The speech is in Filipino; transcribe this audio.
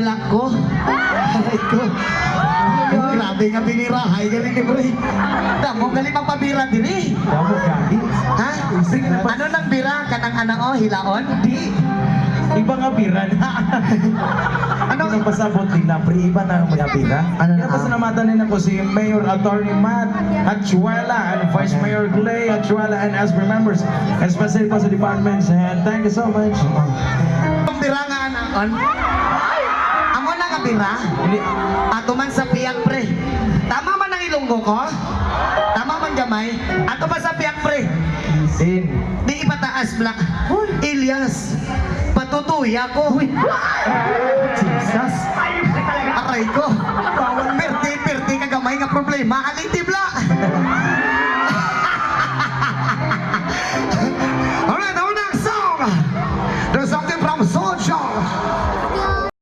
balak ko. Aray ko. Grabe nga binirahay, galing ni Bray. Damo, galing magpabira din eh. Damo gani. Ha? Ano nang bira? Kanang anak o, hilaon? Di. Iba nga bira na. Ano nang pasabot nila, pre, iba na ang mga bira. Ano na? Kaya pasalamatan din ako si Mayor Attorney Matt Atchuela and Vice Mayor Clay Atchuela and as members, especially po sa departments, and thank you so much. Ang bira nga anaon? Amo na nga bira? Hindi, Ato man sa piyak pre. Tama man ang ilonggo ko? Tama man gamay? Ato ba sa piyak pre? sin. Di ipataas bla. Ilyas, patutuya ko. Jesus. Aray ko. Perti kagamay nga problema. Aliti